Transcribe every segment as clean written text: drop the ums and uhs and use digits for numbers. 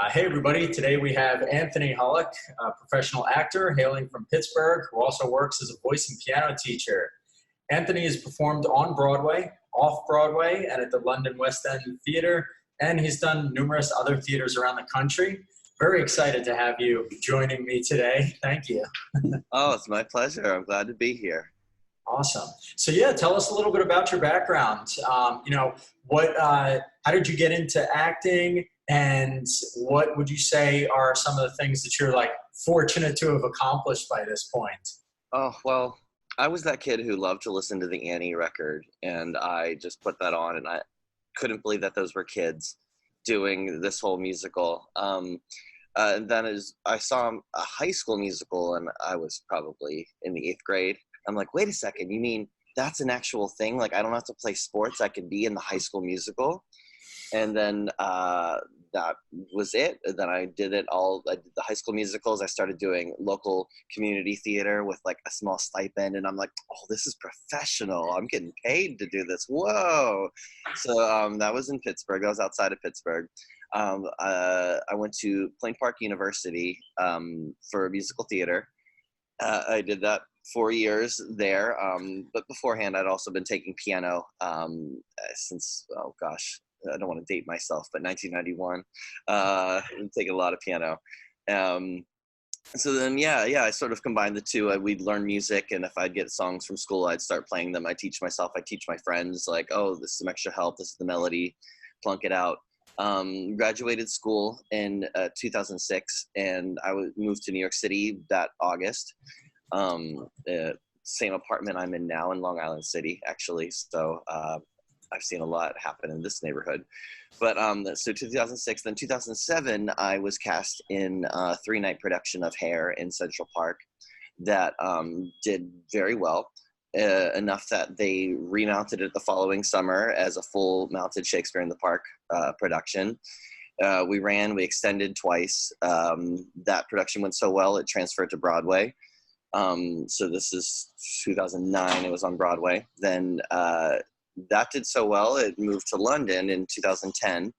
Hey everybody, today we have Anthony Hollock, a professional actor hailing from Pittsburgh, who also works as a voice and piano teacher. Anthony has performed on Broadway, off-Broadway, and at the London West End Theatre, and he's done numerous other theaters around the country. Very excited to have you joining me today. Thank you. Oh, it's my pleasure. I'm glad to be here. Awesome. So yeah, tell us a little bit about your background. How did you get into acting? And what would you say are some of the things that you're like fortunate to have accomplished by this point? Oh, well, I was that kid who loved to listen to the Annie record, and I just put that on, and I couldn't believe that those were kids doing this whole musical. And then as I saw a high school musical, and I was probably in the 8th grade. I'm like, wait a second, you mean that's an actual thing? Like, I don't have to play sports. I could be in the High School Musical. And then that was it. Then I did it all. I did the High School Musicals. I started doing local community theater with like a small stipend. And I'm like, oh, this is professional. I'm getting paid to do this. Whoa. So that was in Pittsburgh. I was outside of Pittsburgh. I went to Plain Park University for musical theater. I did that 4 years there. But beforehand, I'd also been taking piano since, oh gosh, I don't want to date myself, but 1991, I'm taking a lot of piano. So then, I sort of combined the two. We'd learn music, and if I'd get songs from school, I'd start playing them. I teach myself, I teach my friends, like, oh, this is some extra help, this is the melody, plunk it out. Graduated school in 2006, and I moved to New York City that August. Same apartment I'm in now in Long Island City, actually. So I've seen a lot happen in this neighborhood. But so 2006, then 2007, I was cast in a 3-night production of Hair in Central Park that did very well, enough that they remounted it the following summer as a full mounted Shakespeare in the Park production. We extended twice. That production went so well, it transferred to Broadway. So this is 2009, it was on Broadway. Then that did so well, it moved to London in 2010.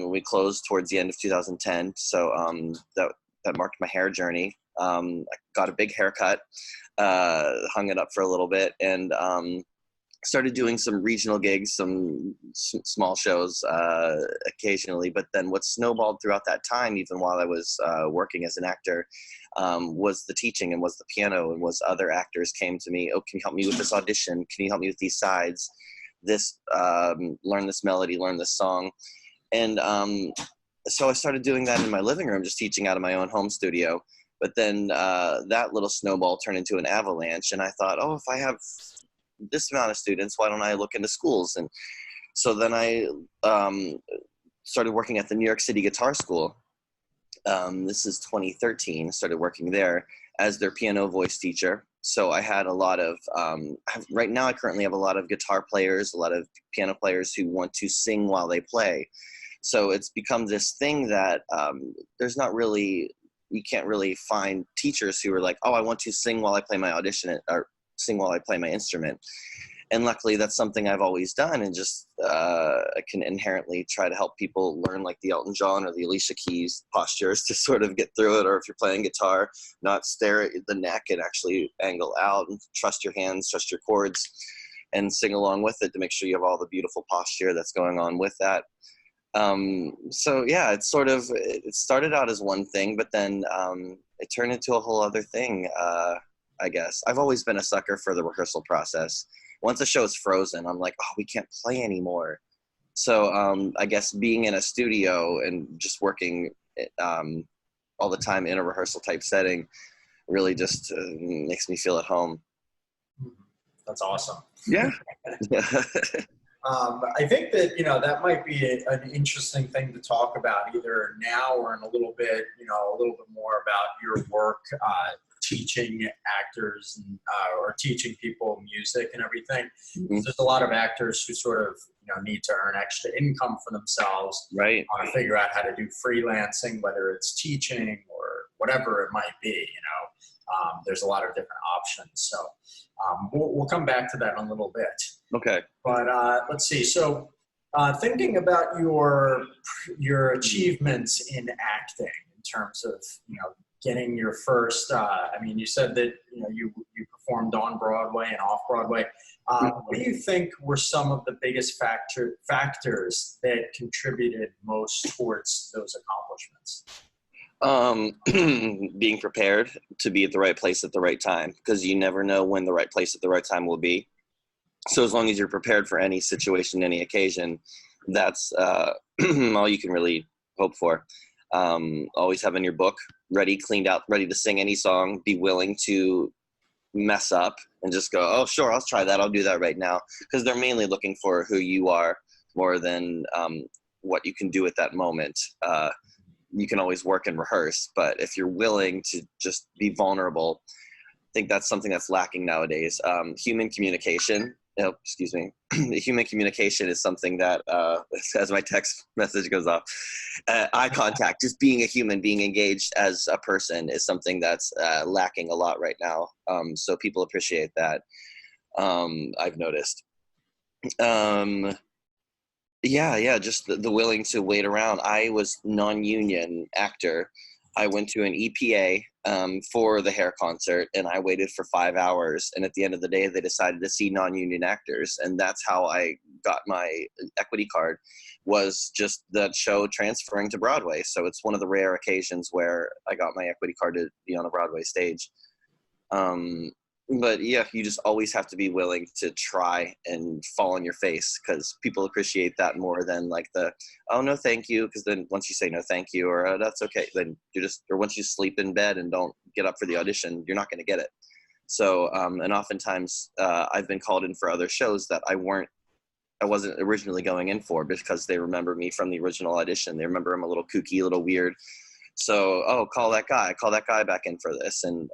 We closed towards the end of 2010, so that marked my hair journey. I got a big haircut, hung it up for a little bit, and started doing some regional gigs, some small shows occasionally. But then what snowballed throughout that time, even while I was working as an actor, was the teaching and was the piano, and was other actors came to me, oh, can you help me with this audition? Can you help me with these sides? This, learn this melody, learn this song. And so I started doing that in my living room, just teaching out of my own home studio. But then that little snowball turned into an avalanche, and I thought, oh, if I have this amount of students, why don't I look into schools? And so then I started working at the New York City Guitar School. This is 2013, started working there as their piano voice teacher. So I had a lot of, right now I currently have a lot of guitar players, a lot of piano players who want to sing while they play. So it's become this thing that there's not really, you can't really find teachers who are like, oh, I want to sing while I play my audition, or sing while I play my instrument. And luckily that's something I've always done, and just I can inherently try to help people learn like the Elton John or the Alicia Keys postures to sort of get through it. Or if you're playing guitar, not stare at the neck and actually angle out, and trust your hands, trust your chords, and sing along with it to make sure you have all the beautiful posture that's going on with that. So yeah, it's sort of, it started out as one thing, but then it turned into a whole other thing. I guess I've always been a sucker for the rehearsal process. Once a show is frozen, I'm like, oh, we can't play anymore. So I guess being in a studio and just working all the time in a rehearsal type setting really just makes me feel at home. That's awesome. Yeah. I think that, that might be an interesting thing to talk about either now or in a little bit, a little bit more about your work teaching actors and, or teaching people music and everything. Mm-hmm. There's a lot of actors who sort of, need to earn extra income for themselves. Right. Want to figure out how to do freelancing, whether it's teaching or whatever it might be, there's a lot of different options. So we'll come back to that in a little bit. Okay. But let's see. So Thinking about your achievements in acting in terms of getting your first. I mean, you said that you performed on Broadway and off Broadway. What do you think were some of the biggest factors that contributed most towards those accomplishments? Being prepared to be at the right place at the right time, because you never know when the right place at the right time will be. So as long as you're prepared for any situation, any occasion, that's all you can really hope for. Always having your book ready, cleaned out, ready to sing any song, be willing to mess up and just go, oh, sure, I'll try that. I'll do that right now. Because they're mainly looking for who you are more than what you can do at that moment. You can always work and rehearse, but if you're willing to just be vulnerable, I think that's something that's lacking nowadays. Human communication. Oh, excuse me. Human communication is something that, as my text message goes off, eye contact, just being a human, being engaged as a person is something that's lacking a lot right now. So people appreciate that. I've noticed. Yeah, just the willing to wait around. I was non-union actor. I went to an EPA for the hair concert, and I waited for 5 hours. And at the end of the day, they decided to see non-union actors, and that's how I got my equity card. Was just that show transferring to Broadway. So it's one of the rare occasions where I got my equity card to be on a Broadway stage. But yeah, you just always have to be willing to try and fall on your face, because people appreciate that more than like the, oh, no, thank you. Because then once you say no, thank you, or oh, that's okay, then or once you sleep in bed and don't get up for the audition, you're not going to get it. So, and oftentimes I've been called in for other shows that I wasn't originally going in for, because they remember me from the original audition. They remember I'm a little kooky, a little weird. So, oh, call that guy back in for this. And,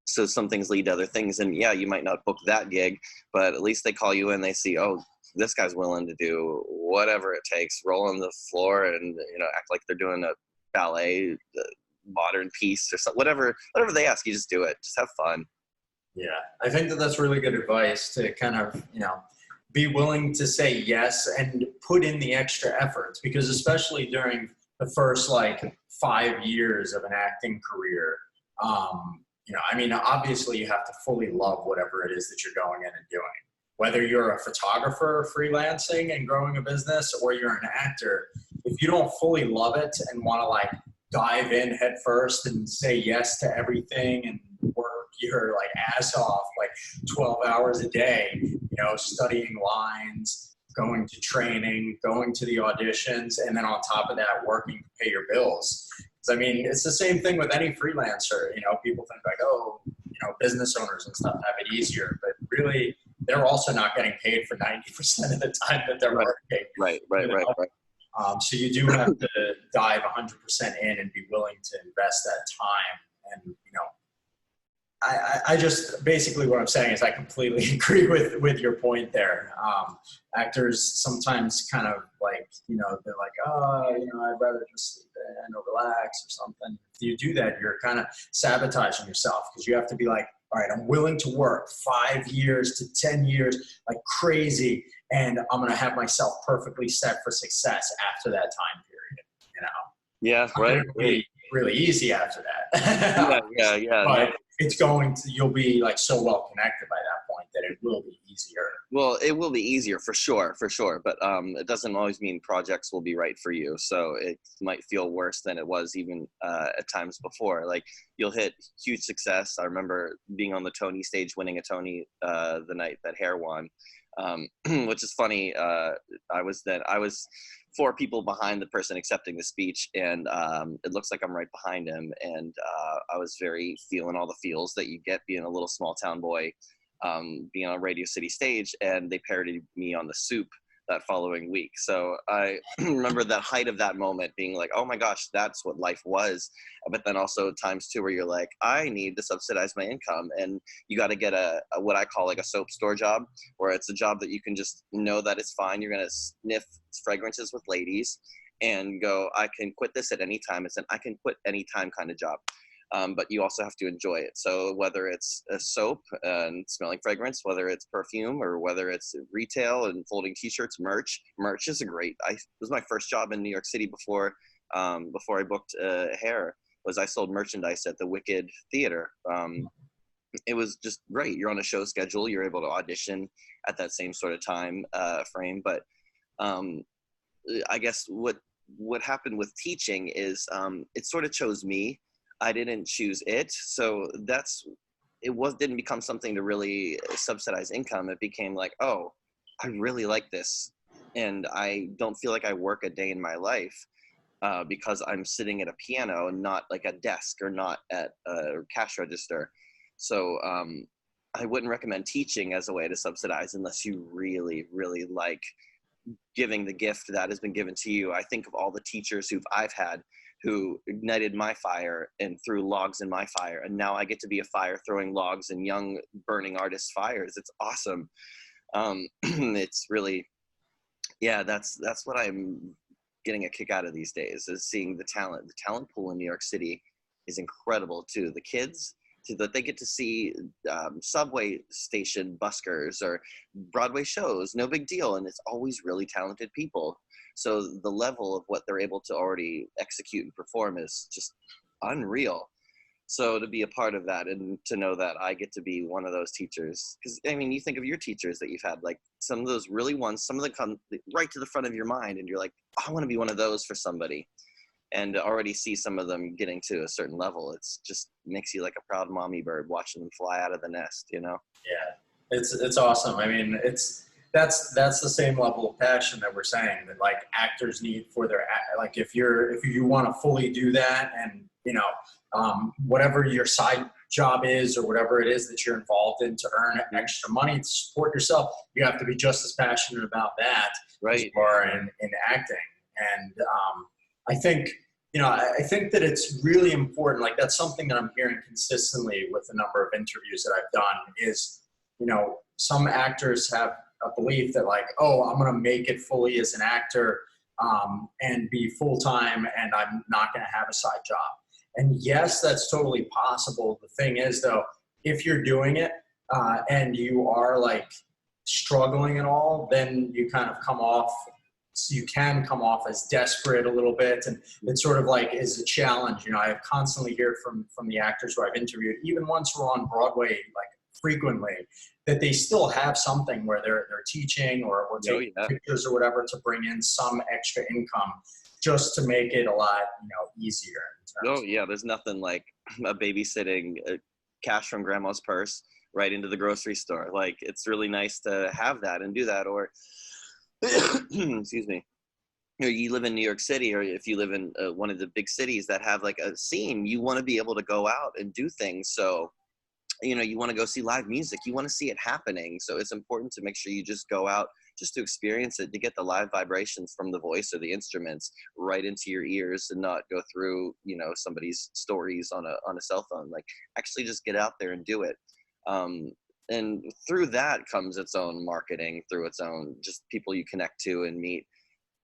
so some things lead to other things, and yeah, you might not book that gig, but at least they call you in, they see, oh, this guy's willing to do whatever it takes, roll on the floor and act like they're doing a ballet, modern piece or something, whatever they ask, you just do it, just have fun. Yeah, I think that's really good advice, to kind of be willing to say yes and put in the extra efforts, because especially during the first 5 years of an acting career, I mean, obviously you have to fully love whatever it is that you're going in and doing. Whether you're a photographer freelancing and growing a business, or you're an actor, if you don't fully love it and want to dive in head first and say yes to everything and work your ass off 12 hours a day, studying lines, going to training, going to the auditions, and then on top of that, working to pay your bills. I mean, it's the same thing with any freelancer. People think oh, business owners and stuff have it easier, but really, they're also not getting paid for 90% of the time that they're working. Right. So you do have to dive 100% in and be willing to invest that time. And I just basically what I'm saying is I completely agree with your point there. Actors sometimes kind of they're oh, I'd rather just sleep in or relax or something. If you do that, you're kind of sabotaging yourself, because you have to be all right, I'm willing to work 5 years to 10 years like crazy, and I'm going to have myself perfectly set for success after that time period. Yeah, right. It'll be really easy after that. Yeah. But you'll be so well connected by that point that it will be easier. Well, it will be easier for sure. But it doesn't always mean projects will be right for you. So it might feel worse than it was even at times before. You'll hit huge success. I remember being on the Tony stage, winning a Tony the night that Hair won, which is funny. I was 4 people behind the person accepting the speech, and it looks like I'm right behind him, and I was very feeling all the feels that you get being a little small town boy, being on a Radio City stage, and they parodied me on The Soup that following week. So I remember the height of that moment being oh my gosh, that's what life was. But then also times too where you're I need to subsidize my income, and you got to get a what I call a soap store job, where it's a job that you can just know that it's fine. You're going to sniff fragrances with ladies and go, I can quit this at any time. It's an I can quit any time kind of job. but you also have to enjoy it. So whether it's a soap and smelling fragrance, whether it's perfume, or whether it's retail and folding t-shirts, merch is a great, it was my first job in New York City before I booked hair, was I sold merchandise at the Wicked Theater. It was just great. You're on a show schedule. You're able to audition at that same sort of time frame. But I guess what happened with teaching is it sort of chose me. I didn't choose it. So didn't become something to really subsidize income. It became like, oh, I really like this. And I don't feel like I work a day in my life because I'm sitting at a piano and not like a desk or not at a cash register. So I wouldn't recommend teaching as a way to subsidize unless you really, really like giving the gift that has been given to you. I think of all the teachers I've had who ignited my fire and threw logs in my fire. And now I get to be a fire throwing logs in young burning artists' fires. It's awesome. It's really, yeah, that's what I'm getting a kick out of these days, is seeing the talent. The talent pool in New York City is incredible too. The kids, that they get to see subway station buskers or Broadway shows, no big deal. And it's always really talented people. So the level of what they're able to already execute and perform is just unreal. So to be a part of that and to know that I get to be one of those teachers, because I mean, you think of your teachers that you've had, like some of those really ones, some of them come right to the front of your mind and you're like, I want to be one of those for somebody. And already see some of them getting to a certain level. It's just makes you like a proud mommy bird watching them fly out of the nest, you know? Yeah, it's awesome. I mean, that's the same level of passion that we're saying that like actors need for their, like if you want to fully do that, and you know, whatever your side job is or whatever it is that you're involved in to earn extra money to support yourself, you have to be just as passionate about that as you are in acting. And I think, you know, I think that it's really important. Like that's something that I'm hearing consistently with a number of interviews that I've done is, you know, some actors have a belief that like, oh, I'm going to make it fully as an actor and be full-time and I'm not going to have a side job. And yes, that's totally possible. The thing is though, if you're doing it and you are like struggling at all, then you kind of come off. So you can come off as desperate a little bit, and it sort of like is a challenge. You know, I constantly hear from the actors who I've interviewed, even ones who are on Broadway like frequently, that they still have something where they're teaching or taking pictures or whatever to bring in some extra income, just to make it a lot, you know, easier. Oh yeah, there's nothing like a babysitting cash from grandma's purse right into the grocery store. Like it's really nice to have that and do that. Or excuse me, you live in New York City, or if you live in one of the big cities that have like a scene, you want to be able to go out and do things. So, you know, you want to go see live music, you want to see it happening. So it's important to make sure you just go out just to experience it, to get the live vibrations from the voice or the instruments right into your ears and not go through, you know, somebody's stories on a cell phone. Like actually just get out there and do it. And through that comes its own marketing, through its own just people you connect to and meet.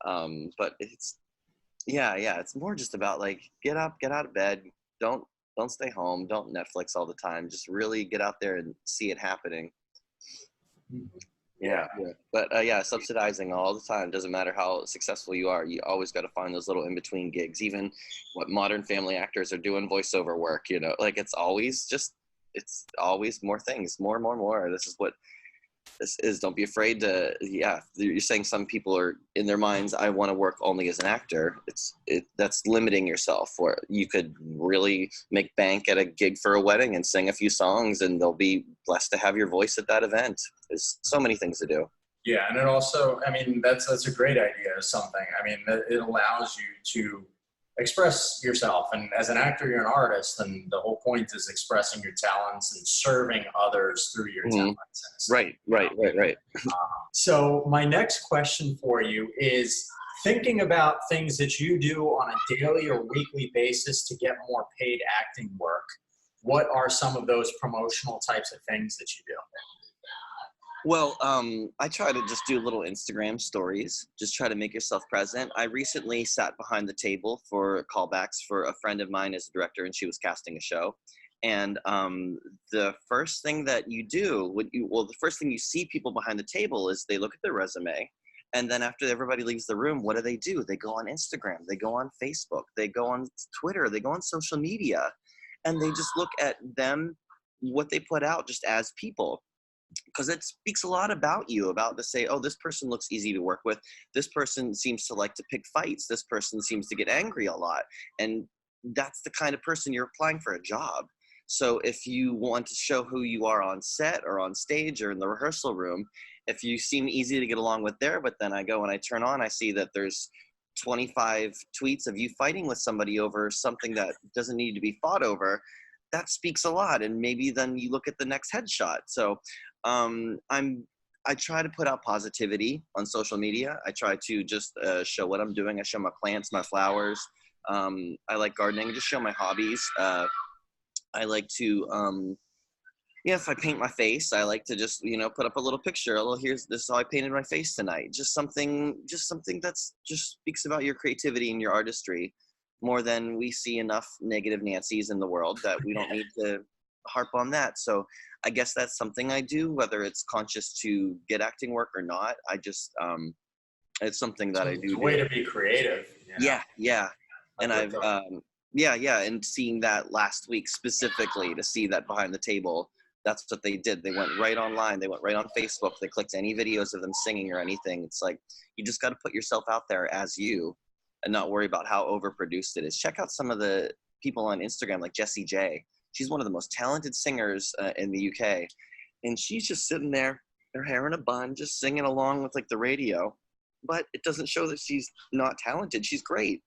But it's, it's more just about like, get up, get out of bed. Don't stay home. Don't Netflix all the time. Just really get out there and see it happening. Yeah. But subsidizing all the time. Doesn't matter how successful you are. You always got to find those little in-between gigs. Even what Modern Family actors are doing voiceover work, you know, like it's always more things, more. This is what this is. Don't be afraid to, you're saying some people are in their minds, I want to work only as an actor. That's limiting yourself. Where you could really make bank at a gig for a wedding and sing a few songs and they'll be blessed to have your voice at that event. There's so many things to do. Yeah. And it also, I mean, that's a great idea or something. I mean, it allows you to express yourself, and as an actor you're an artist, and the whole point is expressing your talents and serving others through your talents. Right. So my next question for you is, thinking about things that you do on a daily or weekly basis to get more paid acting work, what are some of those promotional types of things that you do? Well, I try to just do little Instagram stories, just try to make yourself present. I recently sat behind the table for callbacks for a friend of mine as a director, and she was casting a show. And the first thing that you do, the first thing you see people behind the table is they look at their resume. And then after everybody leaves the room, what do? They go on Instagram, they go on Facebook, they go on Twitter, they go on social media, and they just look at them, what they put out just as people, because it speaks a lot about you, about to say, oh, this person looks easy to work with. This person seems to like to pick fights. This person seems to get angry a lot. And that's the kind of person you're applying for a job. So if you want to show who you are on set or on stage or in the rehearsal room, if you seem easy to get along with there, but then I go and I turn on, I see that there's 25 tweets of you fighting with somebody over something that doesn't need to be fought over, that speaks a lot. And maybe then you look at the next headshot. So I try to put out positivity on social media. I try to just show what I'm doing. I show my plants, my flowers. I like gardening, just show my hobbies. I like to, if I paint my face, I like to just, put up a little picture. This is how I painted my face tonight. Just something that's just speaks about your creativity and your artistry, more than we see enough negative Nancys in the world that we don't need to harp on that. So I guess that's something I do, whether it's conscious to get acting work or not. I just, it's something that I do. It's a way to be creative. Yeah. And I've, and seeing that last week specifically, to see that behind the table, that's what they did. They went right online. They went right on Facebook. They clicked any videos of them singing or anything. It's like, you just got to put yourself out there as you and not worry about how overproduced it is. Check out some of the people on Instagram, like Jessie J. She's one of the most talented singers in the UK. And she's just sitting there, her hair in a bun, just singing along with like the radio. But it doesn't show that she's not talented. She's great.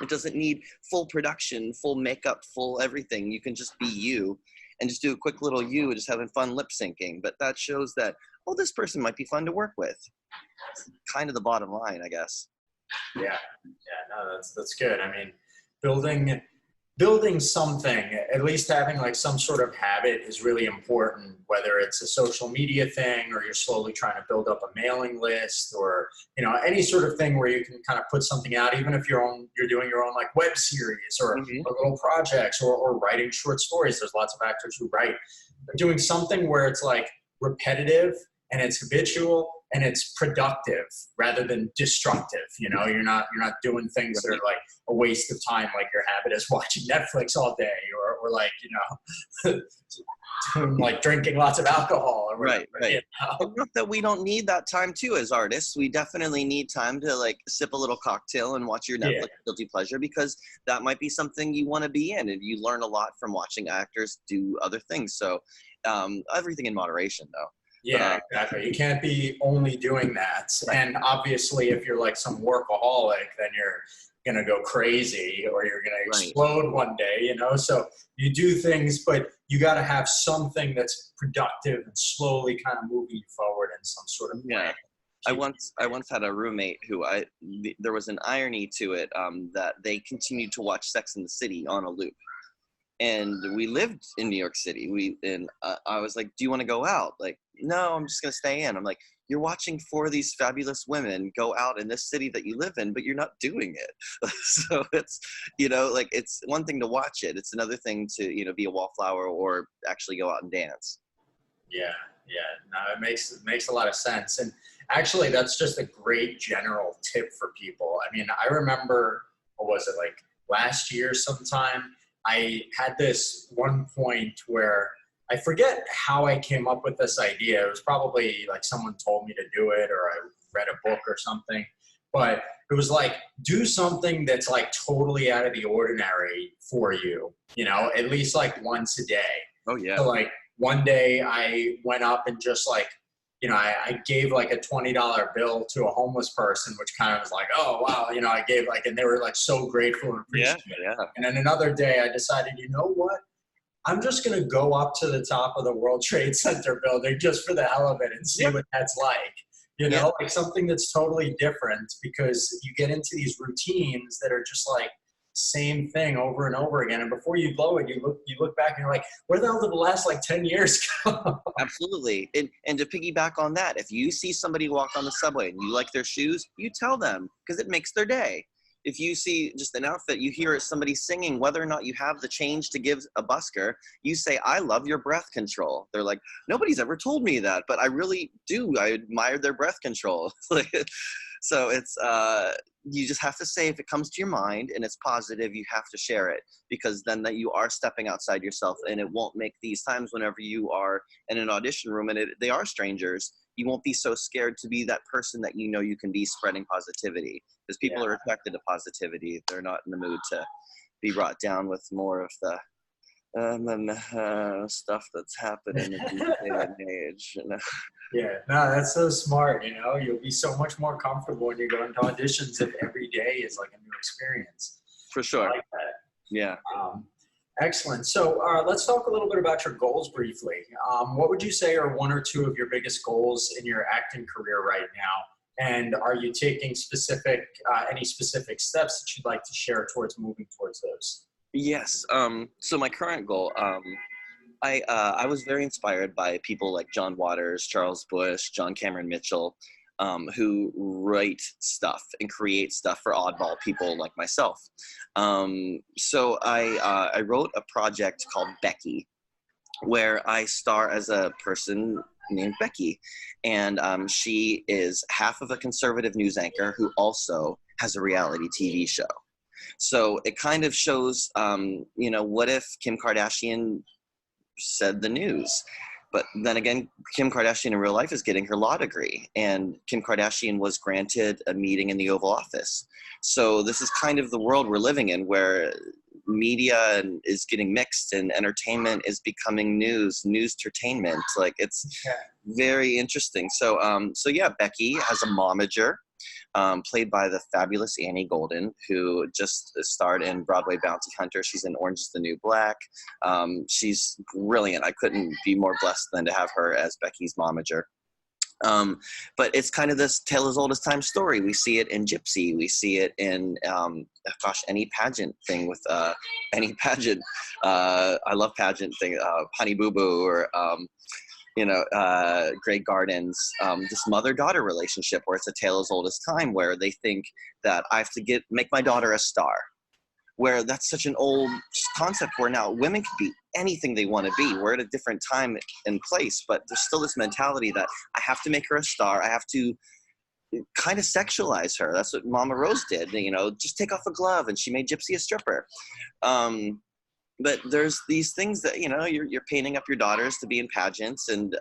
It doesn't need full production, full makeup, full everything. You can just be you and just do a quick little you, just having fun lip syncing. But that shows that, oh, this person might be fun to work with. It's kind of the bottom line, I guess. Yeah, no, that's good. I mean, building something, at least having like some sort of habit is really important, whether it's a social media thing or you're slowly trying to build up a mailing list, or, any sort of thing where you can kind of put something out, even if you're doing your own like web series or little projects or writing short stories. There's lots of actors who write. But doing something where it's like repetitive and it's habitual and it's productive rather than destructive. You're not doing things that are like a waste of time, like your habit is watching Netflix all day, or like, like drinking lots of alcohol or whatever. Right. Not that we don't need that time too as artists. We definitely need time to like sip a little cocktail and watch your Netflix guilty pleasure, because that might be something you want to be in, and you learn a lot from watching actors do other things. So everything in moderation, though. Yeah, exactly. You can't be only doing that. Right. And obviously, if you're like some workaholic, then you're going to go crazy, or you're going to explode one day, So you do things, but you got to have something that's productive and slowly kind of moving you forward in some sort of way. I once had a roommate who there was an irony to it, that they continued to watch Sex and the City on a loop. And we lived in New York City. I was like, do you want to go out? Like, no, I'm just going to stay in. I'm like, you're watching 4 of these fabulous women go out in this city that you live in, but you're not doing it. So it's, like, it's one thing to watch it. It's another thing to, be a wallflower or actually go out and dance. Yeah. No, it makes a lot of sense. And actually, that's just a great general tip for people. I mean, I remember, what was it, like last year sometime, I had this one point where I forget how I came up with this idea. It was probably like someone told me to do it, or I read a book or something. But it was like, do something that's like totally out of the ordinary for you, at least like once a day. Oh, yeah. So like one day I went up and just like, I gave like a $20 bill to a homeless person, which kind of was like, oh, wow. I gave like, and they were like so grateful and appreciative. Yeah. And then another day I decided, you know what? I'm just going to go up to the top of the World Trade Center building just for the hell of it and see what that's like, like something that's totally different, because you get into these routines that are just like, same thing over and over again. And before you blow it, you look back and you're like, where the hell did the last like 10 years go? Absolutely. And to piggyback on that, if you see somebody walk on the subway and you like their shoes, you tell them because it makes their day. If you see just an outfit, you hear somebody singing, whether or not you have the change to give a busker, you say, I love your breath control. They're like, nobody's ever told me that, but I really do. I admire their breath control. So it's, you just have to say, if it comes to your mind and it's positive, you have to share it, because then that you are stepping outside yourself, and it won't make these times whenever you are in an audition room and they are strangers, you won't be so scared to be that person that you know you can be spreading positivity, because people are attracted to positivity. They're not in the mood to be brought down with more of the stuff that's happening in this day and age. You know? Yeah, no, that's so smart. You know, you'll be so much more comfortable when you go into auditions if every day is like a new experience. For sure. I like that. Yeah. Excellent. So let's talk a little bit about your goals briefly. What would you say are one or two of your biggest goals in your acting career right now? And are you taking any specific steps that you'd like to share towards moving towards those? Yes. So my current goal, I was very inspired by people like John Waters, Charles Busch, John Cameron Mitchell, who write stuff and create stuff for oddball people like myself. So I wrote a project called Becky, where I star as a person named Becky. And she is half of a conservative news anchor who also has a reality TV show. So it kind of shows, what if Kim Kardashian said the news? But then again, Kim Kardashian in real life is getting her law degree, and Kim Kardashian was granted a meeting in the Oval Office. So this is kind of the world we're living in, where media is getting mixed and entertainment is becoming news-tertainment. Like, it's very interesting. So yeah, Becky has a momager, played by the fabulous Annie Golden, who just starred in Broadway Bounty Hunter. She's in Orange is the New Black. She's brilliant. I couldn't be more blessed than to have her as Becky's momager. But it's kind of this tale as old as time story. We see it in Gypsy. We see it in, any pageant thing with any pageant. I love pageant thing, Honey Boo Boo, or Grey Gardens, this mother-daughter relationship where it's a tale as old as time, where they think that I have to make my daughter a star, where that's such an old concept, where now women can be anything they want to be. We're at a different time and place, but there's still this mentality that I have to make her a star. I have to kind of sexualize her. That's what Mama Rose did, just take off a glove, and she made Gypsy a stripper. But there's these things that, you're painting up your daughters to be in pageants. And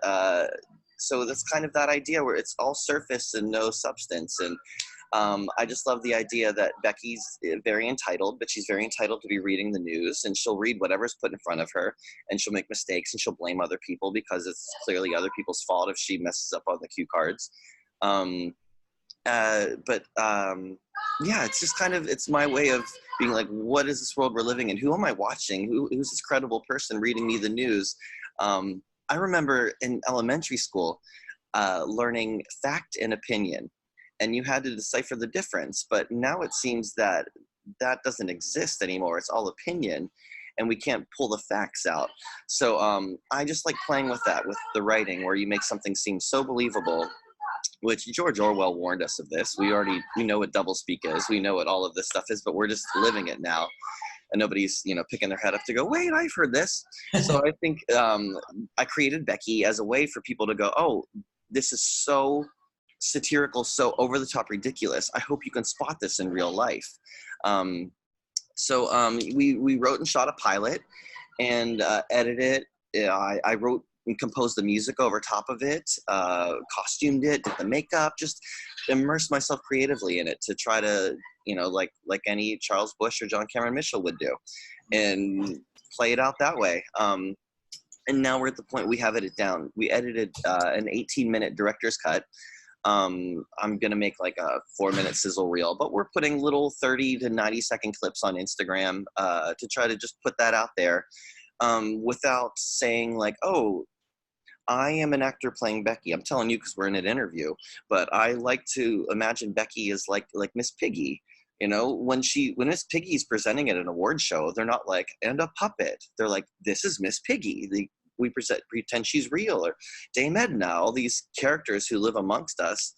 so that's kind of that idea where it's all surface and no substance. And I just love the idea that Becky's very entitled, but she's very entitled to be reading the news, and she'll read whatever's put in front of her, and she'll make mistakes, and she'll blame other people because it's clearly other people's fault if she messes up on the cue cards. Yeah, it's just kind of, it's my way of being like, what is this world we're living in? Who am I watching? Who's this credible person reading me the news? I remember in elementary school learning fact and opinion, and you had to decipher the difference. But now it seems that doesn't exist anymore. It's all opinion, and we can't pull the facts out. So I just like playing with that, with the writing, where you make something seem so believable, which George Orwell warned us of this. We know what doublespeak is. We know what all of this stuff is, but we're just living it now. And nobody's, picking their head up to go, wait, I've heard this. So I think I created Becky as a way for people to go, oh, this is so satirical, so over the top ridiculous. I hope you can spot this in real life. So we wrote and shot a pilot and edited it. I wrote and composed the music over top of it, costumed it, did the makeup, just immersed myself creatively in it to try to, like any Charles Busch or John Cameron Mitchell would do, and play it out that way. And now we're at the point we have it down. We edited an 18-minute director's cut. I'm going to make like a 4-minute sizzle reel, but we're putting little 30 to 90-second clips on Instagram to try to just put that out there. Without saying like, oh, I am an actor playing Becky. I'm telling you because we're in an interview, but I like to imagine Becky as like Miss Piggy, You know, when Miss Piggy's presenting at an award show, they're not like, and a puppet. They're like, this is Miss Piggy. We pretend she's real. Or Dame Edna, all these characters who live amongst us,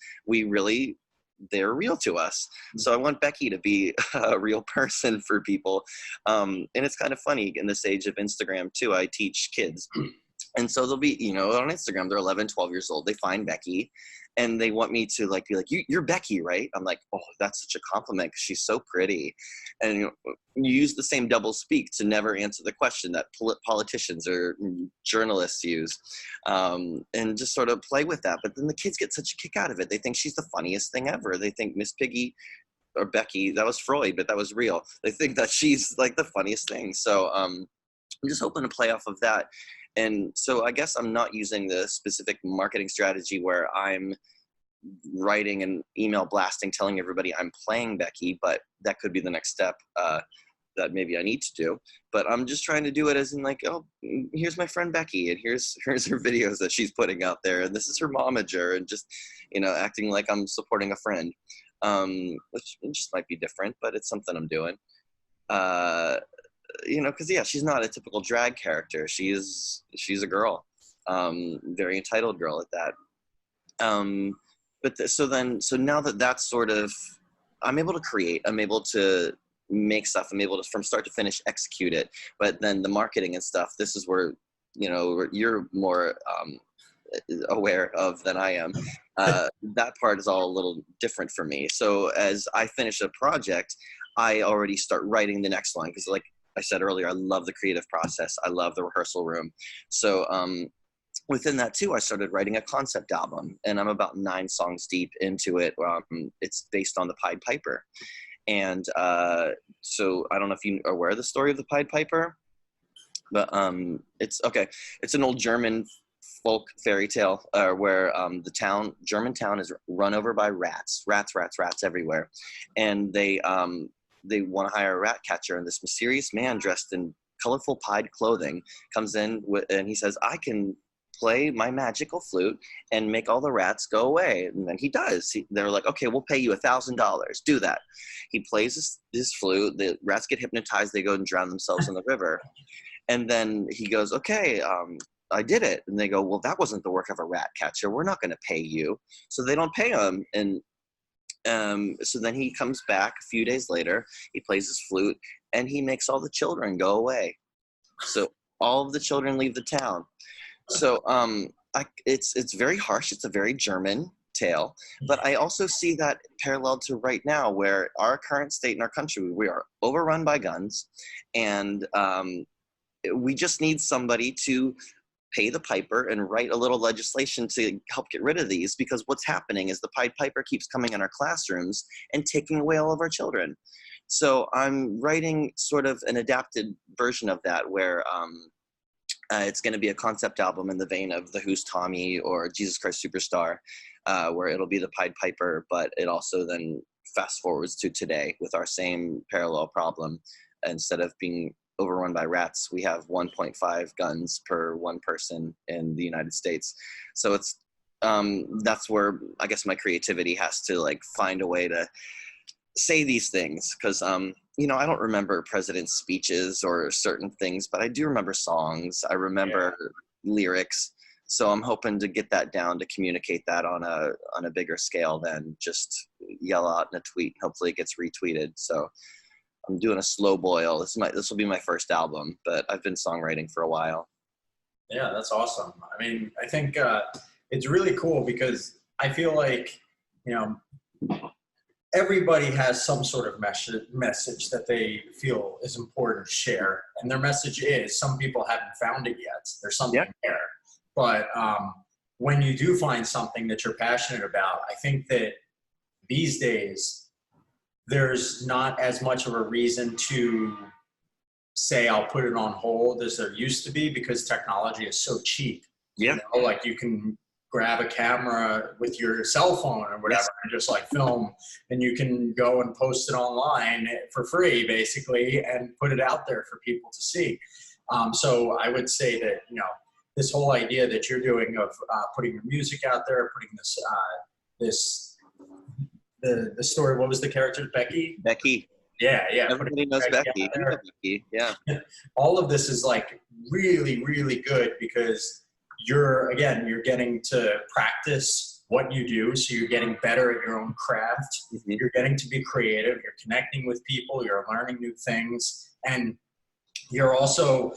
they're real to us. So I want Becky to be a real person for people. And it's kind of funny in this age of Instagram too. I teach kids. And so they'll be, you know, on Instagram, they're 11, 12 years old. They find Becky and they want me to like, be like, you're Becky, right? I'm like, oh, that's such a compliment because she's so pretty. And you use the same double speak to never answer the question that politicians or journalists use, and just sort of play with that. But then the kids get such a kick out of it. They think she's the funniest thing ever. They think Miss Piggy or Becky, that was Freud, but that was real. They think that she's like the funniest thing. So I'm just hoping to play off of that. And so I guess I'm not using the specific marketing strategy where I'm writing an email blasting telling everybody I'm playing Becky, but that could be the next step that maybe I need to do. But I'm just trying to do it as in like, oh, here's my friend Becky, and here's her videos that she's putting out there, and this is her momager, and just, you know, acting like I'm supporting a friend, which just might be different, but it's something I'm doing. You know, because yeah, she's not a typical drag character. She's a girl, very entitled girl at that. So now that that's sort of, I'm able to create, I'm able to make stuff, I'm able to from start to finish execute it. But then the marketing and stuff, this is where, you know, you're more aware of than I am. That part is all a little different for me. So as I finish a project, I already start writing the next one because, like I said earlier, I love the creative process. I love the rehearsal room. So within that too, I started writing a concept album, and I'm about 9 songs deep into it. It's based on the Pied Piper. And so I don't know if you are aware of the story of the Pied Piper, but it's an old German folk fairy tale where the German town is run over by rats everywhere. And they want to hire a rat catcher, and this mysterious man dressed in colorful pied clothing comes in and he says, I can play my magical flute and make all the rats go away. And then he does. They're like, okay, we'll pay you $1,000. Do that. He plays his flute. The rats get hypnotized. They go and drown themselves in the river. And then he goes, okay, I did it. And they go, well, that wasn't the work of a rat catcher. We're not going to pay you. So they don't pay him. And so then he comes back a few days later, he plays his flute, and he makes all the children go away. So all of the children leave the town. So it's very harsh. It's a very German tale, but I also see that parallel to right now, where our current state in our country, we are overrun by guns, and we just need somebody to pay the piper and write a little legislation to help get rid of these, because what's happening is the Pied Piper keeps coming in our classrooms and taking away all of our children. So I'm writing sort of an adapted version of that, where it's going to be a concept album in the vein of The Who's Tommy or Jesus Christ Superstar, where it'll be the Pied Piper, but it also then fast forwards to today with our same parallel problem. Instead of being overrun by rats, we have 1.5 guns per one person in the United States. So it's that's where I guess my creativity has to like find a way to say these things, because you know, I don't remember presidents' speeches or certain things, but I do remember songs. I remember lyrics. So I'm hoping to get that down, to communicate that on a bigger scale than just yell out in a tweet. Hopefully it gets retweeted. So I'm doing a slow boil. This will be my first album, but I've been songwriting for a while. Yeah, that's awesome. I mean, I think it's really cool because I feel like, you know, everybody has some sort of message that they feel is important to share. And their message is, some people haven't found it yet. There's something there. But when you do find something that you're passionate about, I think that these days, there's not as much of a reason to say, I'll put it on hold as there used to be, because technology is so cheap. Yeah. You know, like you can grab a camera with your cell phone or whatever and just like film, and you can go and post it online for free basically and put it out there for people to see. So I would say that, you know, this whole idea that you're doing of putting your music out there, putting this the story. What was the character? Becky? Becky. Yeah, yeah. Everybody knows Becky Becky. out You there. know Becky. Yeah. All of this is like really, really good because you're getting to practice what you do. So you're getting better at your own craft. Mhm. You're getting to be creative. You're connecting with people. You're learning new things. And you're also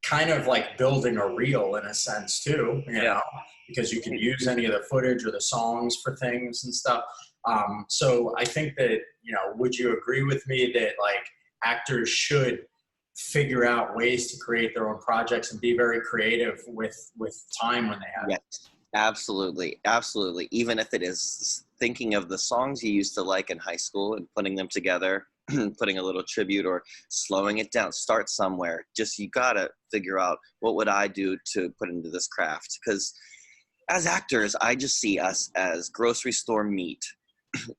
kind of like building a reel in a sense too, you know, because you can use any of the footage or the songs for things and stuff. So I think that, you know, would you agree with me that like actors should figure out ways to create their own projects and be very creative with time when they have it? Yes, absolutely. Absolutely. Even if it is thinking of the songs you used to like in high school and putting them together, putting a little tribute or slowing it down, start somewhere. Just, you gotta figure out, what would I do to put into this craft? Because as actors, I just see us as grocery store meat.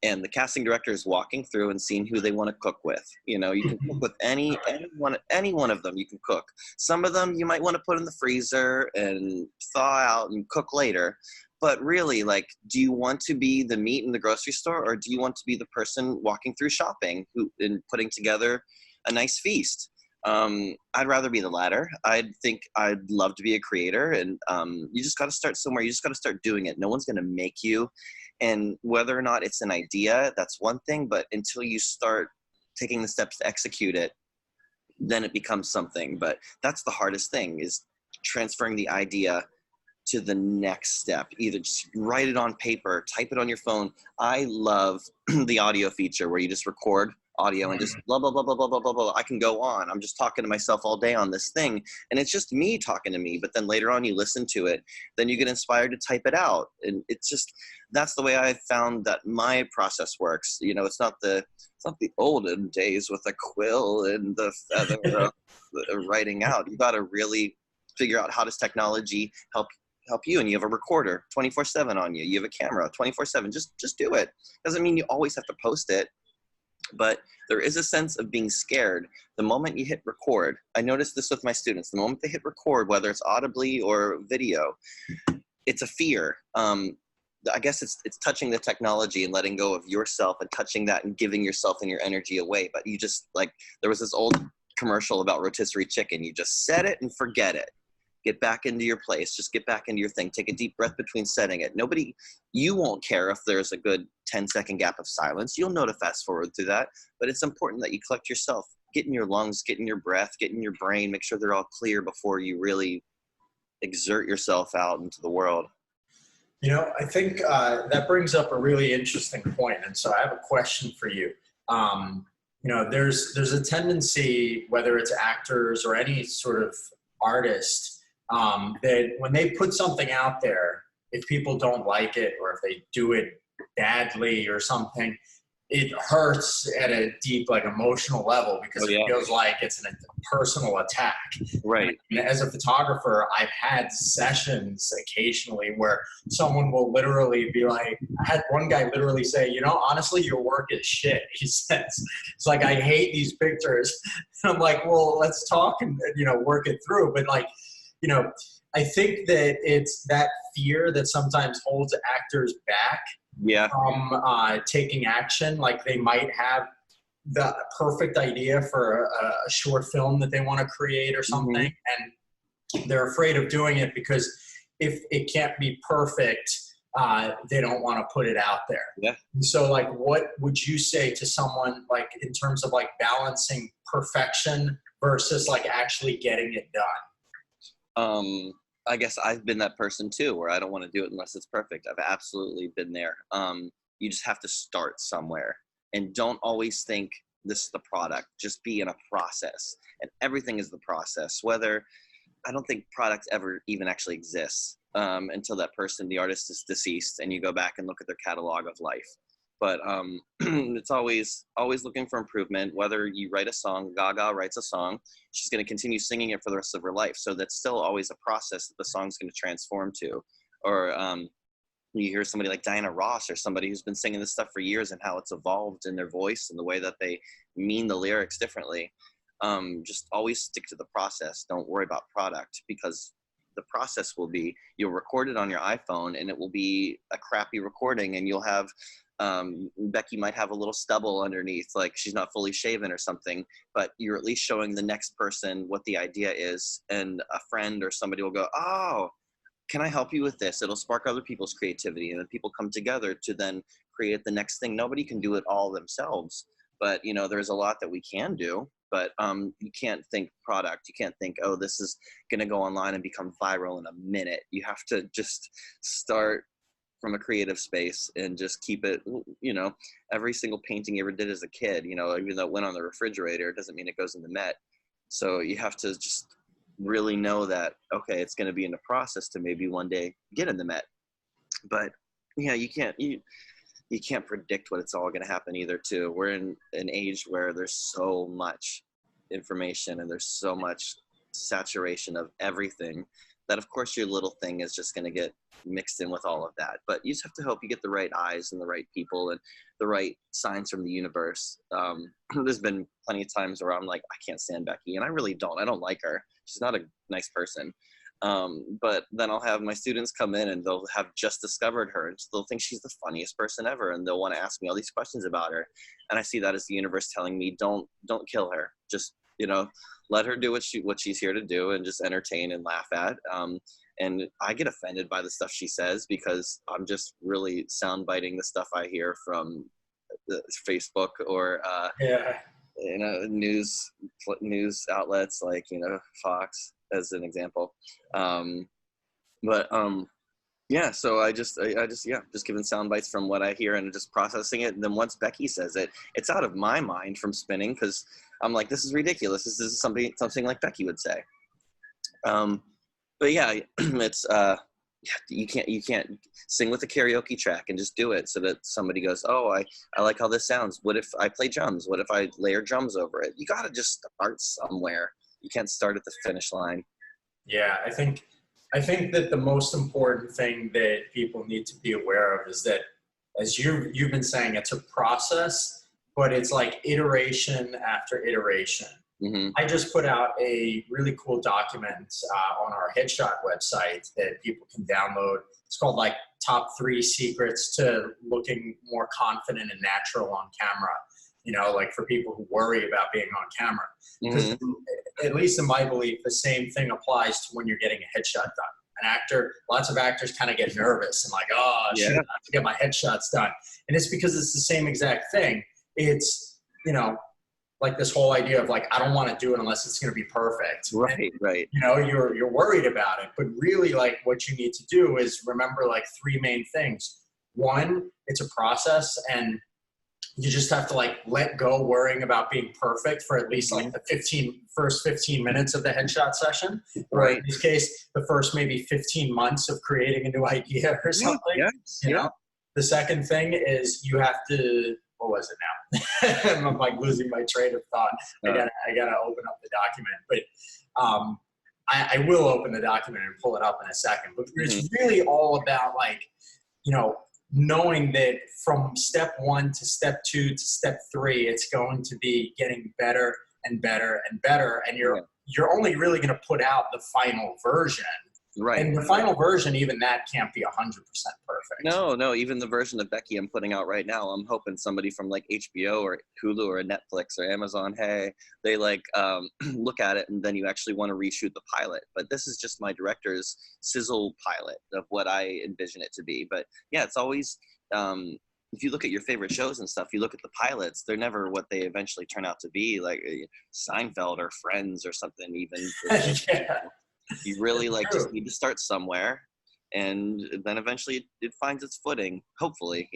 And the casting director is walking through and seeing who they want to cook with. You know, you can cook with any one of them. You can cook. Some of them you might want to put in the freezer and thaw out and cook later. But really, like, do you want to be the meat in the grocery store, or do you want to be the person walking through shopping and putting together a nice feast? I'd rather be the latter. I'd love to be a creator, and you just got to start somewhere. You just got to start doing it. No one's going to make you. And whether or not it's an idea, that's one thing, but until you start taking the steps to execute it, then it becomes something. But that's the hardest thing, is transferring the idea to the next step. Either just write it on paper, type it on your phone. I love the audio feature where you just record audio and just blah, blah, blah, blah, blah, blah, blah, blah. I can go on. I'm just talking to myself all day on this thing. And it's just me talking to me. But then later on you listen to it, then you get inspired to type it out. And it's just, that's the way I found that my process works. You know, it's not the olden days with a quill and the feather of writing out. You got to really figure out, how does technology help you? And you have a recorder 24/7 on you. You have a camera 24/7. Just do it. Doesn't mean you always have to post it. But there is a sense of being scared the moment you hit record. I noticed this with my students. The moment they hit record, whether it's audibly or video, it's a fear. I guess it's touching the technology and letting go of yourself and touching that and giving yourself and your energy away. But you just, like, there was this old commercial about rotisserie chicken. You just set it and forget it. Get back into your place. Just get back into your thing. Take a deep breath between setting it. You won't care if there's a good 10-second gap of silence. You'll know to fast forward through that. But it's important that you collect yourself. Get in your lungs, get in your breath, get in your brain. Make sure they're all clear before you really exert yourself out into the world. You know, I think that brings up a really interesting point. And so I have a question for you. You know, there's a tendency, whether it's actors or any sort of artist, that when they put something out there, if people don't like it or if they do it badly or something, it hurts at a deep, like, emotional level because it feels like it's a personal attack. Right. And as a photographer, I've had sessions occasionally where someone will literally be like, I had one guy literally say, you know, honestly, your work is shit. He says, it's like, I hate these pictures. And I'm like, well, let's talk and, you know, work it through. But, like, you know, I think that it's that fear that sometimes holds actors back from taking action. Like, they might have the perfect idea for a short film that they want to create or something, and they're afraid of doing it because if it can't be perfect, they don't want to put it out there. Yeah. So, like, what would you say to someone, like, in terms of, like, balancing perfection versus, like, actually getting it done? I guess I've been that person too, where I don't want to do it unless it's perfect. I've absolutely been there. You just have to start somewhere, and don't always think this is the product. Just be in a process, and everything is the process. I don't think product ever even actually exists until that person, the artist, is deceased, and you go back and look at their catalog of life. But it's always looking for improvement. Whether you write a song, Gaga writes a song, she's going to continue singing it for the rest of her life. So that's still always a process that the song's going to transform to. Or you hear somebody like Diana Ross, or somebody who's been singing this stuff for years, and how it's evolved in their voice and the way that they mean the lyrics differently. Just always stick to the process. Don't worry about product, because the process will be, you'll record it on your iPhone and it will be a crappy recording, and you'll have Becky might have a little stubble underneath, like she's not fully shaven or something, but you're at least showing the next person what the idea is, and a friend or somebody will go, oh, can I help you with this? It'll spark other people's creativity, and then people come together to then create the next thing. Nobody can do it all themselves, but there's a lot that we can do, but you can't think product. You can't think, oh, this is going to go online and become viral in a minute. You have to just start from a creative space and just keep it, every single painting you ever did as a kid, even though it went on the refrigerator, it doesn't mean it goes in the Met. So you have to just really know that, okay, it's going to be in the process to maybe one day get in the Met. But you can't predict what it's all going to happen either too. We're in an age where there's so much information and there's so much saturation of everything that of course your little thing is just going to get mixed in with all of that. But you just have to hope you get the right eyes and the right people and the right signs from the universe. There's been plenty of times where I'm like, I can't stand Becky, and I really don't. I don't like her. She's not a nice person. But then I'll have my students come in and they'll have just discovered her, and they'll think she's the funniest person ever, and they'll want to ask me all these questions about her. And I see that as the universe telling me, don't kill her. Just, let her do what she's here to do and just entertain and laugh at. And I get offended by the stuff she says because I'm just really soundbiting the stuff I hear from Facebook or news outlets like Fox as an example. So I just giving sound bites from what I hear and just processing it. And then once Becky says it, it's out of my mind from spinning because I'm like, this is ridiculous. This is something like Becky would say. But yeah, it's you can't sing with a karaoke track and just do it so that somebody goes, oh, I like how this sounds. What if I play drums? What if I layer drums over it? You got to just start somewhere. You can't start at the finish line. Yeah, I think that the most important thing that people need to be aware of is that, as you've been saying, it's a process, but it's like iteration after iteration. Mm-hmm. I just put out a really cool document on our Headshot website that people can download. It's called like Top 3 Secrets to Looking More Confident and Natural on Camera. Like for people who worry about being on camera. Because at least in my belief, the same thing applies to when you're getting a headshot done. Lots of actors kind of get nervous and like, oh, shit, I have to get my headshots done. And it's because it's the same exact thing. It's, like this whole idea of like, I don't want to do it unless it's going to be perfect. Right. You're worried about it, but really like what you need to do is remember like 3 main things. 1, it's a process, and you just have to like let go worrying about being perfect for at least like the first 15 minutes of the headshot session. Or in this case, the first maybe 15 months of creating a new idea or something. Yeah. The second thing is you have to, what was it now? I'm like losing my train of thought. I gotta open up the document, but I will open the document and pull it up in a second. But it's really all about like, knowing that from step 1 to step 2 to step 3, it's going to be getting better and better and better, and you're only really going to put out the final version. Right. And the final version, even that can't be 100% perfect. No, even the version of Becky I'm putting out right now, I'm hoping somebody from like HBO or Hulu or Netflix or Amazon, they like look at it and then you actually want to reshoot the pilot. But this is just my director's sizzle pilot of what I envision it to be. But yeah, it's always, if you look at your favorite shows and stuff, you look at the pilots, they're never what they eventually turn out to be, like Seinfeld or Friends or something even. You really just need to start somewhere, and then eventually it finds its footing, hopefully,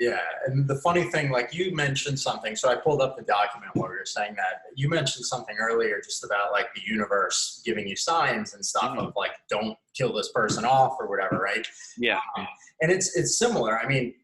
Yeah, and the funny thing, like you mentioned something, so I pulled up the document while we were saying that. You mentioned something earlier just about like the universe giving you signs and stuff of like, don't kill this person off or whatever, right? Yeah. And it's similar. I mean,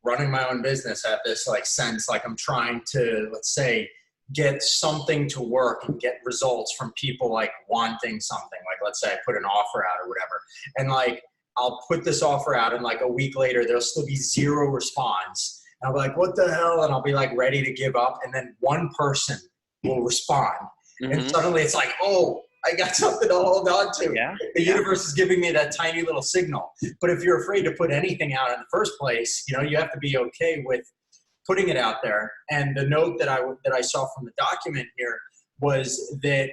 running my own business at this like sense, like I'm trying to, let's say, get something to work and get results from people like wanting something. Like, let's say I put an offer out or whatever, and like, I'll put this offer out and like a week later, there'll still be 0 response. And I'll be like, what the hell? And I'll be like ready to give up. And then one person will respond. And suddenly it's like, oh, I got something to hold on to. Yeah. The universe is giving me that tiny little signal. But if you're afraid to put anything out in the first place, you know, you have to be okay with putting it out there. And the note that I saw from the document here was that,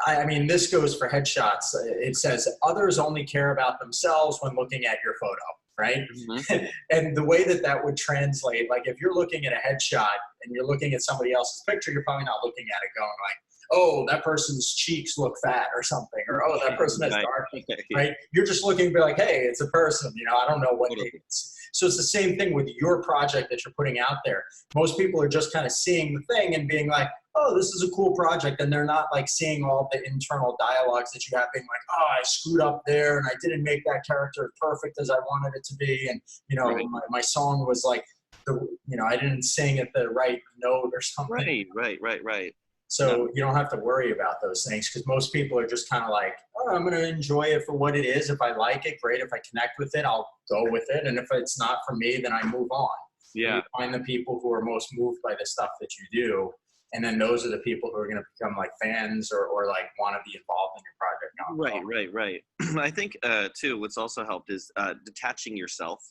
I mean, this goes for headshots. It says, others only care about themselves when looking at your photo, right? Mm-hmm. And the way that would translate, like if you're looking at a headshot and you're looking at somebody else's picture, you're probably not looking at it going like, oh, that person's cheeks look fat or something, or oh, that person has dark, right? You're just looking to be like, hey, it's a person, you know, I don't know what it is. So it's the same thing with your project that you're putting out there. Most people are just kind of seeing the thing and being like, oh, this is a cool project. And they're not like seeing all the internal dialogues that you have being like, oh, I screwed up there and I didn't make that character as perfect as I wanted it to be. And, you know, my song was like, I didn't sing at the right note or something. Right. So you don't have to worry about those things because most people are just kind of like, oh, I'm going to enjoy it for what it is. If I like it, great. If I connect with it, I'll go with it. And if it's not for me, then I move on. Yeah. You find the people who are most moved by the stuff that you do. And then those are the people who are going to become like fans or like want to be involved in your project. Right. I think too, what's also helped is detaching yourself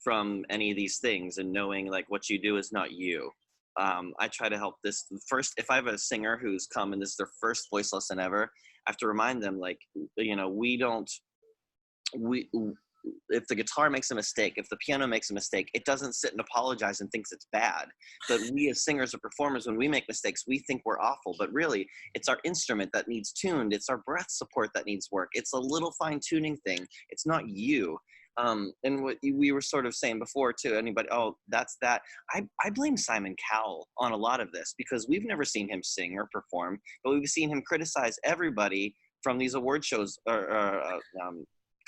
from any of these things and knowing like what you do is not you. I try to help this first. If I have a singer who's come and this is their first voice lesson ever, I have to remind them like, you know, if the guitar makes a mistake, if the piano makes a mistake, it doesn't sit and apologize and thinks it's bad. But we as singers or performers, when we make mistakes, we think we're awful. But really, it's our instrument that needs tuned. It's our breath support that needs work. It's a little fine-tuning thing. It's not you. And what we were sort of saying before to anybody, oh, that's that. I blame Simon Cowell on a lot of this because we've never seen him sing or perform, but we've seen him criticize everybody from these award shows or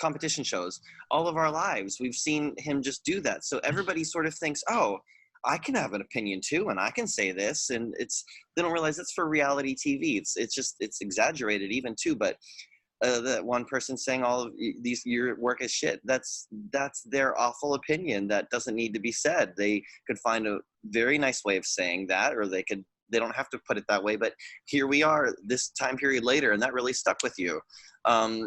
competition shows all of our lives. We've seen him just do that. So everybody sort of thinks, oh, I can have an opinion too, and I can say this. And they don't realize it's for reality TV. It's exaggerated even too, but that one person saying all of your work is shit, that's their awful opinion that doesn't need to be said. They could find a very nice way of saying that, or they don't have to put it that way, but here we are this time period later, and that really stuck with you.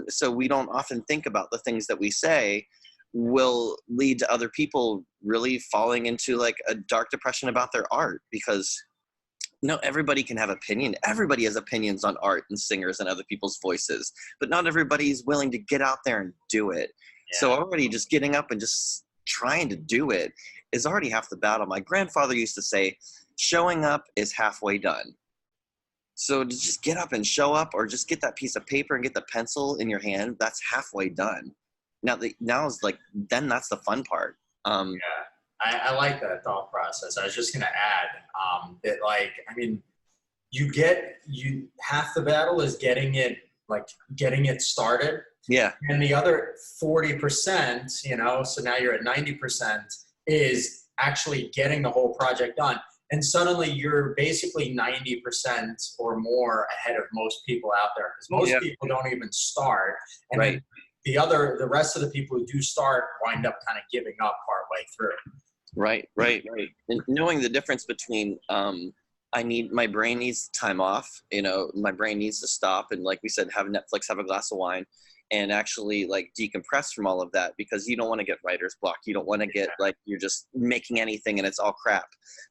So we don't often think about the things that we say will lead to other people really falling into like a dark depression about their art, because no, everybody can have opinion. Everybody has opinions on art and singers and other people's voices, but not everybody's willing to get out there and do it. Yeah. So already just getting up and just trying to do it is already half the battle. My grandfather used to say, showing up is halfway done. So to just get up and show up, or just get that piece of paper and get the pencil in your hand, that's halfway done. Now is like, then that's the fun part. Yeah. I like that thought process. I was just going to add that, like, I mean, half the battle is getting it started. Yeah. And the other 40%, you know, so now you're at 90%, is actually getting the whole project done. And suddenly you're basically 90% or more ahead of most people out there, because most people don't even start. And then the rest of the people who do start wind up kind of giving up partway through. Right. And knowing the difference between, my brain needs time off, you know, my brain needs to stop and, like we said, have Netflix, have a glass of wine, and actually like decompress from all of that, because you don't want to get writer's block. You don't want to get like, you're just making anything and it's all crap.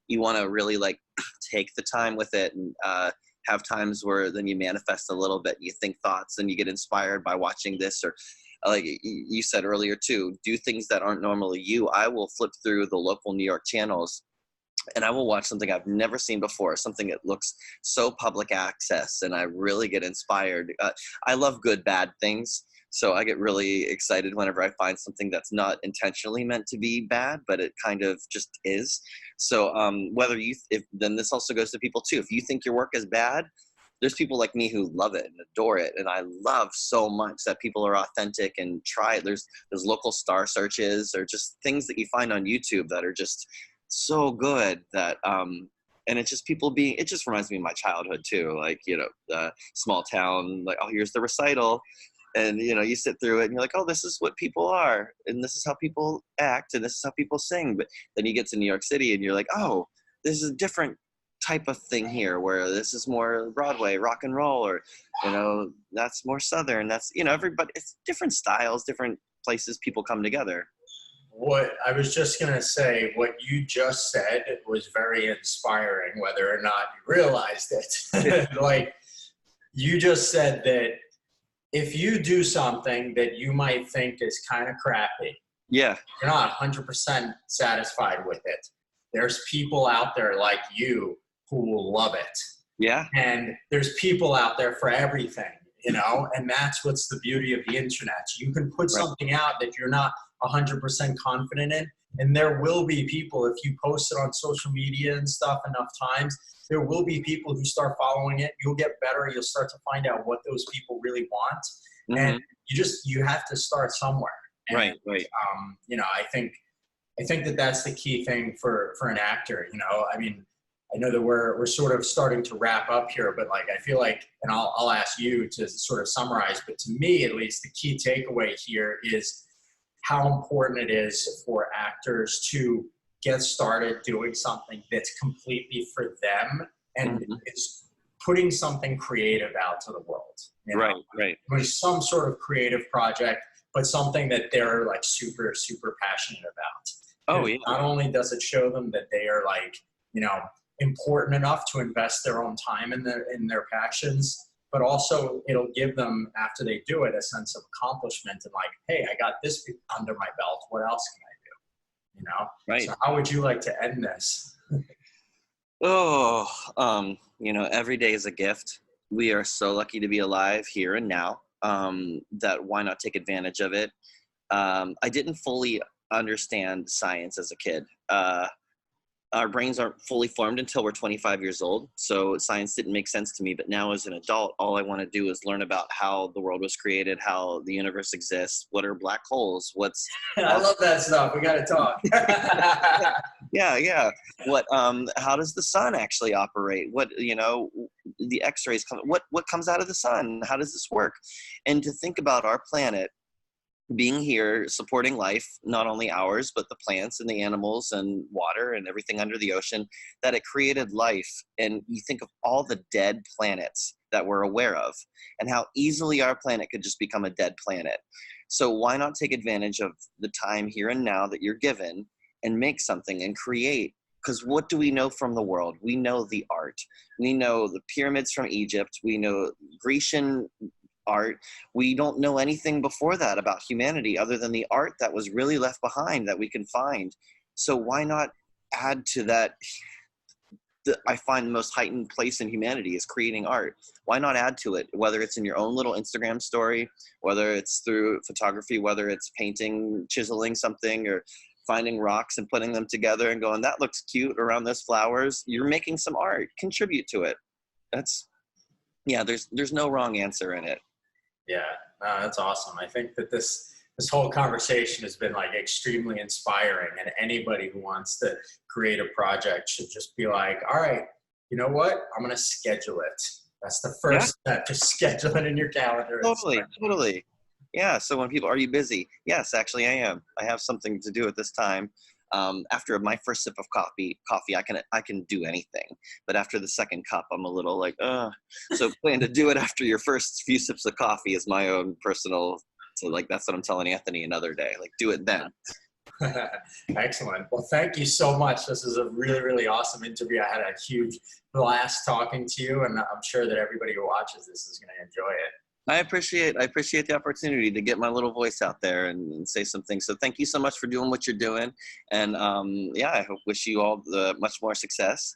You want to really like take the time with it and, have times where then you manifest a little bit, you think thoughts and you get inspired by watching this, or like you said earlier too, do things that aren't normally you. I will flip through the local New York channels and I will watch something I've never seen before, something that looks so public access, and I really get inspired. I love good, bad things. So I get really excited whenever I find something that's not intentionally meant to be bad, but it kind of just is. So then this also goes to people too. If you think your work is bad, there's people like me who love it and adore it. And I love so much that people are authentic and try it. There's local star searches, or just things that you find on YouTube that are just so good that, and it's just it just reminds me of my childhood too. Like, you know, small town, like, oh, here's the recital. And, you know, you sit through it and you're like, oh, this is what people are. And this is how people act. And this is how people sing. But then you get to New York City and you're like, oh, this is a different type of thing here, where this is more Broadway, rock and roll, or, that's more Southern. That's, everybody, it's different styles, different places people come together. What I was just going to say, what you just said was very inspiring, whether or not you realized it. Like, you just said that if you do something that you might think is kind of crappy, yeah, you're not 100% satisfied with it. There's people out there like you who will love it. Yeah. And there's people out there for everything, and that's what's the beauty of the internet. You can put something out that you're not 100% confident in, and there will be people, if you post it on social media and stuff enough times, there will be people who start following it. You'll get better. You'll start to find out what those people really want. And you have to start somewhere. And, right. I think that that's the key thing for an actor. I mean, I know that we're sort of starting to wrap up here, but like, I feel like, and I'll ask you to sort of summarize, but to me, at least, the key takeaway here is how important it is for actors to get started doing something that's completely for them and is putting something creative out to the world. Right. With some sort of creative project, but something that they're like super, super passionate about. Oh, yeah. Not only does it show them that they are like, important enough to invest their own time in their passions, but also it'll give them, after they do it, a sense of accomplishment and like, hey, I got this under my belt. What else can I do? Right. So how would you like to end this? Every day is a gift. We are so lucky to be alive here and now, that why not take advantage of it? I didn't fully understand science as a kid. Our brains aren't fully formed until we're 25 years old. So science didn't make sense to me. But now as an adult, all I want to do is learn about how the world was created, how the universe exists, what are black holes, I love that stuff. We got to talk. Yeah. How does the sun actually operate? The X-rays come, what comes out of the sun? How does this work? And to think about our planet being here, supporting life, not only ours, but the plants and the animals and water and everything under the ocean, that it created life. And you think of all the dead planets that we're aware of and how easily our planet could just become a dead planet. So why not take advantage of the time here and now that you're given and make something and create? Because what do we know from the world? We know the art. We know the pyramids from Egypt. We know Grecian art. We don't know anything before that about humanity other than the art that was really left behind that we can find. So why not add to that? I find the most heightened place in humanity is creating art. Why not add to it? Whether it's in your own little Instagram story, whether it's through photography, whether it's painting, chiseling something, or finding rocks and putting them together and going, that looks cute around those flowers. You're making some art. Contribute to it. There's no wrong answer in it. Yeah, that's awesome. I think that this whole conversation has been like extremely inspiring, and anybody who wants to create a project should just be like, all right, you know what? I'm going to schedule it. That's the first step. Just schedule it in your calendar. Totally. Yeah. So when people, are you busy? Yes, actually I am. I have something to do at this time. After my first sip of coffee, I can do anything. But after the second cup, I'm a little like, So plan to do it after your first few sips of coffee is my own personal. So like, that's what I'm telling Anthony another day. Like, do it then. Excellent. Well, thank you so much. This is a really, really awesome interview. I had a huge blast talking to you, and I'm sure that everybody who watches this is going to enjoy it. I appreciate the opportunity to get my little voice out there and say some things. So thank you so much for doing what you're doing. And I wish you all much more success.